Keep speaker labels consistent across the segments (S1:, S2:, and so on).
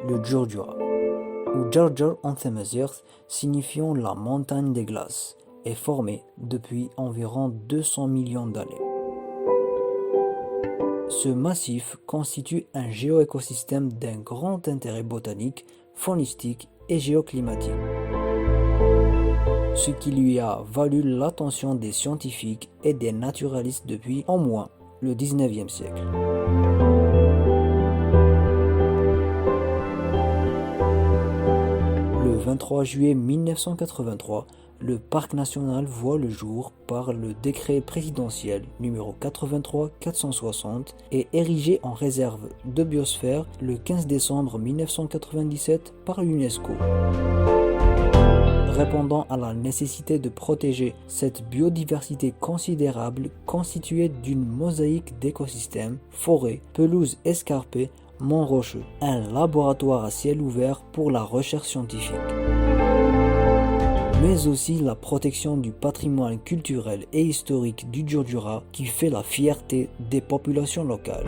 S1: Le Djurdjura, ou Djardjar en tamazight, signifiant la montagne des glaces, est formé depuis environ 200 millions d'années. Ce massif constitue un géoécosystème d'un grand intérêt botanique, faunistique et géoclimatique, ce qui lui a valu l'attention des scientifiques et des naturalistes depuis au moins le XIXe siècle. Le 23 juillet 1983, le parc national voit le jour par le décret présidentiel numéro 83-460 et érigé en réserve de biosphère le 15 décembre 1997 par l'UNESCO. Répondant à la nécessité de protéger cette biodiversité considérable constituée d'une mosaïque d'écosystèmes, forêts, pelouses escarpées, monts rocheux, un laboratoire à ciel ouvert pour la recherche scientifique, mais aussi la protection du patrimoine culturel et historique du Djurdjura qui fait la fierté des populations locales.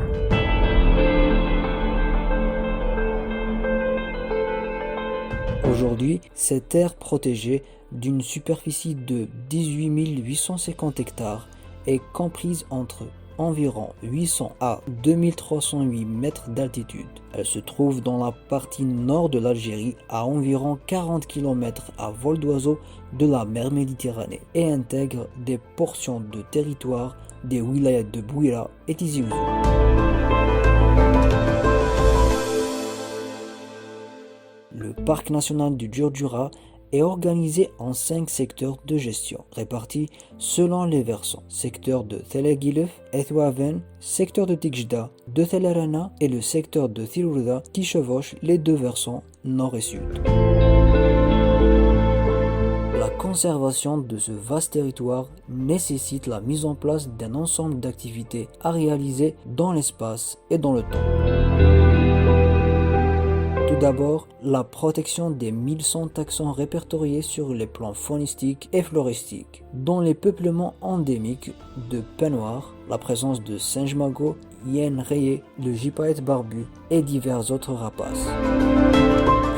S1: Aujourd'hui, cette aire protégée d'une superficie de 18 850 hectares est comprise entre environ 800 à 2308 mètres d'altitude. Elle se trouve dans la partie nord de l'Algérie à environ 40 km à vol d'oiseau de la mer Méditerranée et intègre des portions de territoire des wilayas de Bouira et Tizi Ouzou. Le parc national du Djurdjura est organisé en 5 secteurs de gestion, répartis selon les versants. Secteur de Thelagilef, Ethwaven, secteur de Tijdda, de Thelerana et le secteur de Thirourda qui chevauchent les deux versants nord et sud. La conservation de ce vaste territoire nécessite la mise en place d'un ensemble d'activités à réaliser dans l'espace et dans le temps. Tout d'abord, la protection des 1100 taxons répertoriés sur les plans faunistiques et floristiques, dont les peuplements endémiques de pin noir, la présence de singes magots, hyènes rayées, le gypaète barbu et divers autres rapaces.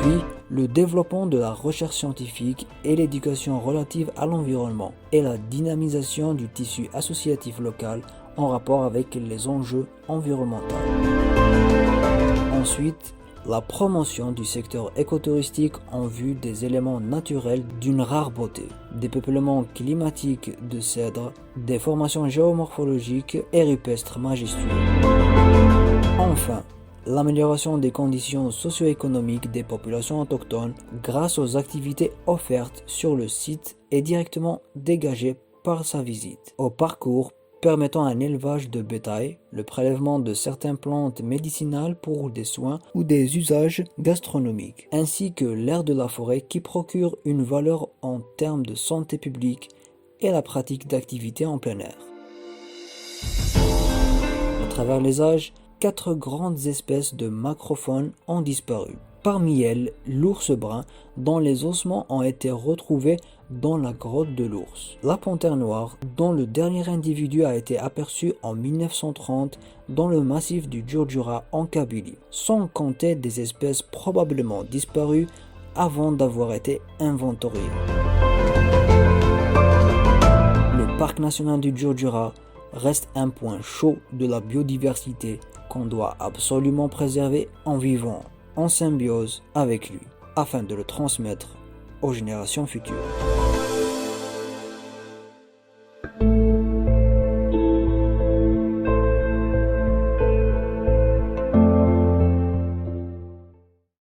S1: Puis, le développement de la recherche scientifique et l'éducation relative à l'environnement et la dynamisation du tissu associatif local en rapport avec les enjeux environnementaux. Ensuite, la promotion du secteur écotouristique en vue des éléments naturels d'une rare beauté, des peuplements climatiques de cèdres, des formations géomorphologiques et rupestres majestueux. Enfin, l'amélioration des conditions socio-économiques des populations autochtones grâce aux activités offertes sur le site et directement dégagées par sa visite, au parcours permettant un élevage de bétail, le prélèvement de certaines plantes médicinales pour des soins ou des usages gastronomiques, ainsi que l'air de la forêt qui procure une valeur en termes de santé publique et la pratique d'activités en plein air. À travers les âges, 4 grandes espèces de macrophones ont disparu. Parmi elles, l'ours brun, dont les ossements ont été retrouvés dans la grotte de l'ours. La panthère noire, dont le dernier individu a été aperçu en 1930 dans le massif du Djurdjura en Kabylie, sans compter des espèces probablement disparues avant d'avoir été inventoriées. Le parc national du Djurdjura reste un point chaud de la biodiversité qu'on doit absolument préserver en vivant en symbiose avec lui, afin de le transmettre aux générations futures.